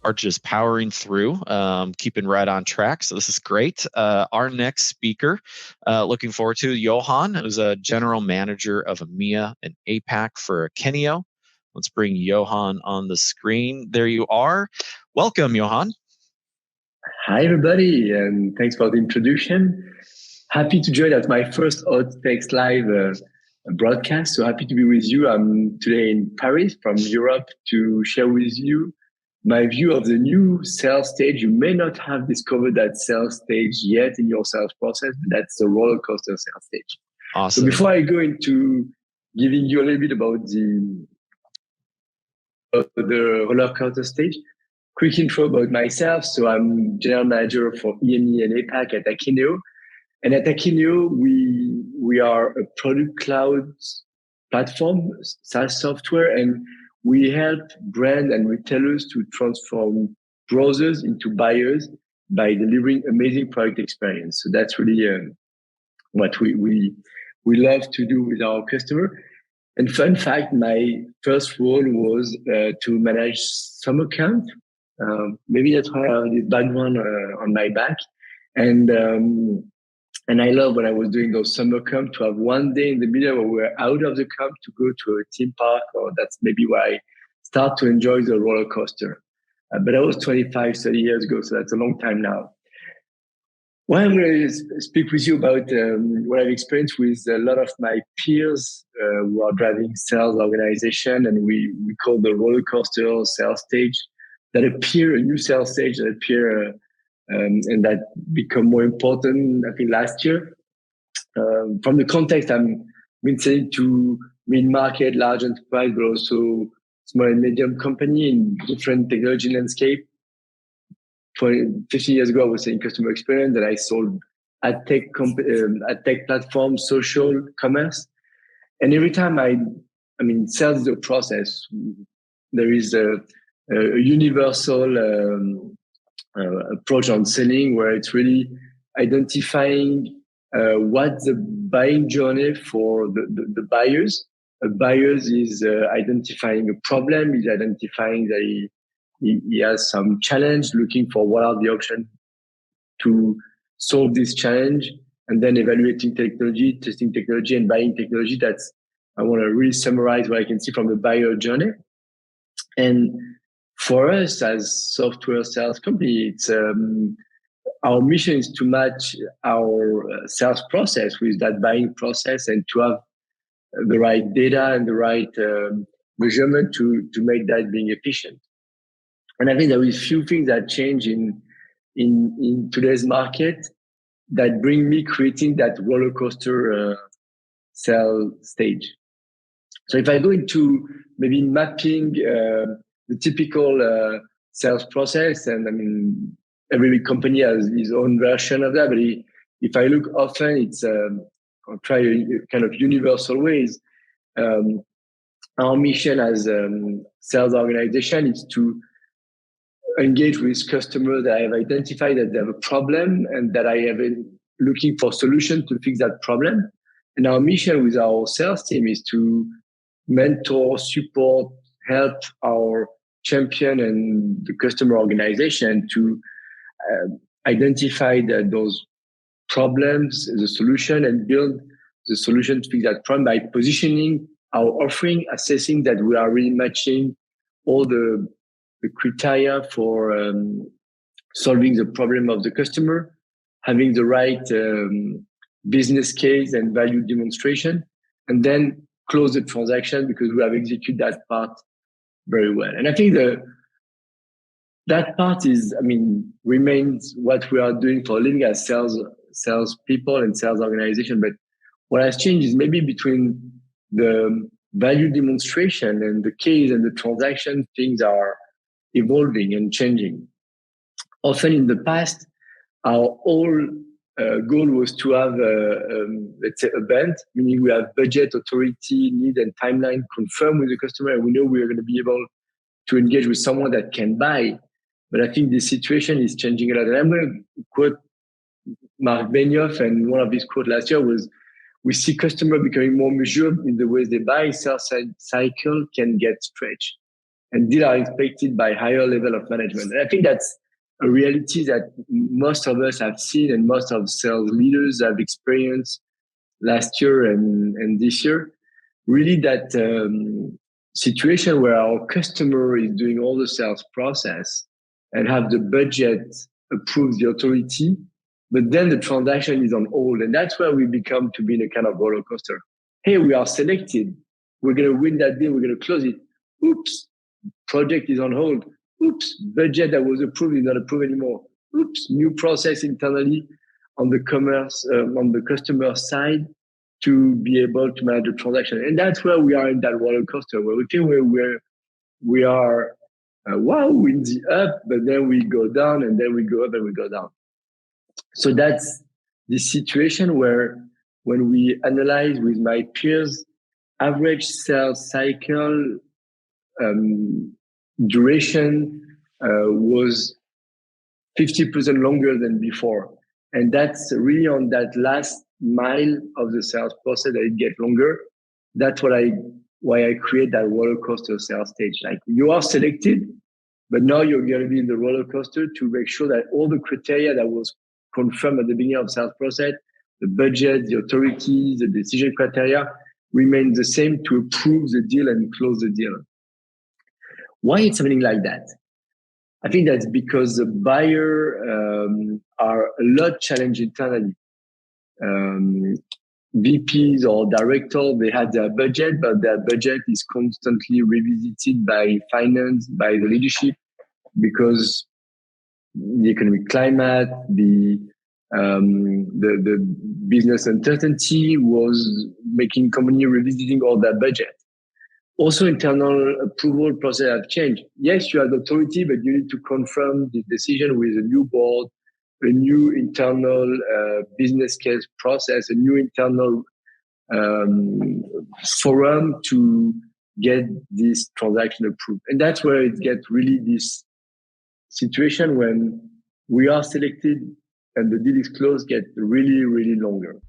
are just powering through, keeping right on track. So this is great. Our next speaker, looking forward to Johan, who's a general manager of EMEA and APAC for Akeneo. Let's bring Johan on the screen. There you are. Welcome, Johan. Hi, everybody, and thanks for the introduction. Happy to join at my first Hot Takes Live broadcast. So happy to be with you. I'm today in Paris from Europe to share with you my view of the new sales stage. You may not have discovered that sales stage yet in your sales process, but that's the roller coaster sales stage. Awesome. So before I go into giving you a little bit about the roller coaster stage, quick intro about myself. So I'm general manager for EMEA and APAC at Akeneo. And at Akeneo, we are a product cloud platform, SaaS software, and we help brands and retailers to transform browsers into buyers by delivering amazing product experience. So that's really what we love to do with our customer. And fun fact, my first role was to manage summer camp. Maybe that's why I have this background on my back. And I love when I was doing those summer camp to have one day in the middle where we're out of the camp to go to a theme park, or that's maybe where I start to enjoy the roller coaster. But that was 25, 30 years ago, so that's a long time now. Well, I'm going to speak with you about what I've experienced with a lot of my peers who are driving sales organization, and we call the roller coaster sales stage, that appear, a new sales stage that appear and that become more important, I think, last year. From the context, I've been selling to mid-market, large enterprise, but also small and medium company in different technology landscape. 15 years ago, I was selling customer experience, and I sold ad tech platform, social commerce. And every time sales is a process. There is a universal approach on selling where it's really identifying what the buying journey for the buyers. Buyers is identifying a problem, is identifying that he has some challenge, looking for what are the options to solve this challenge, and then evaluating technology, testing technology, and buying technology. I want to really summarize what I can see from the buyer journey. And for us as software sales company, it's our mission is to match our sales process with that buying process and to have the right data and the right measurement to make that being efficient. And I think there is few things that change in today's market that bring me creating that roller coaster sales stage. So if I go into maybe mapping the typical sales process, and every company has his own version of that. But if I look often, it's I'll try a kind of universal ways. Our mission as a sales organization is to engage with customers that I have identified that they have a problem and that I have been looking for solutions to fix that problem. And our mission with our sales team is to mentor, support, help our champion and the customer organization to identify those problems, the solution, and build the solution to fix that problem by positioning our offering, assessing that we are really matching all the criteria for solving the problem of the customer, having the right business case and value demonstration, and then close the transaction because we have executed that part very well. And I think that part remains what we are doing for a living as sales people and sales organization. But what has changed is maybe between the value demonstration and the case and the transaction, things are evolving and changing. Often in the past, our whole goal was to have, let's say, a band, meaning we have budget, authority, need, and timeline confirmed with the customer, and we know we are going to be able to engage with someone that can buy. But I think the situation is changing a lot. And I'm going to quote Mark Benioff, and one of his quotes last year was, we see customers becoming more measured in the ways they buy. Sales cycle can get stretched. and deals are expected by higher level of management. And I think that's a reality that most of us have seen and most of sales leaders have experienced last year and this year. Really that situation where our customer is doing all the sales process and have the budget approve the authority, but then the transaction is on hold. And that's where we become to be in a kind of roller coaster. Hey, we are selected. We're going to win that deal. We're going to close it. Oops, project is on hold. Oops, budget that was approved is not approved anymore. Oops, new process internally on the on the customer side to be able to manage the transaction. And that's where we are in that roller coaster, where we think we are wow, in the up, but then we go down, and then we go up and we go down. So that's the situation where when we analyze with my peers, average sales cycle duration was 50% longer than before. And that's really on that last mile of the sales process that it gets longer. That's why I create that roller coaster sales stage. Like, you are selected, but now you're going to be in the roller coaster to make sure that all the criteria that was confirmed at the beginning of the sales process, the budget, the authority, the decision criteria, remain the same to approve the deal and close the deal. Why it's something like that? I think that's because the buyer are a lot challenged internally. VPs or directors, they have their budget, but their budget is constantly revisited by finance, by the leadership, because the economic climate, the business uncertainty was making company revisiting all their budget. Also, internal approval process have changed. Yes, you have authority, but you need to confirm the decision with a new board, a new internal business case process, a new internal forum to get this transaction approved. And that's where it gets really this situation when we are selected and the deal is closed, get really, really longer.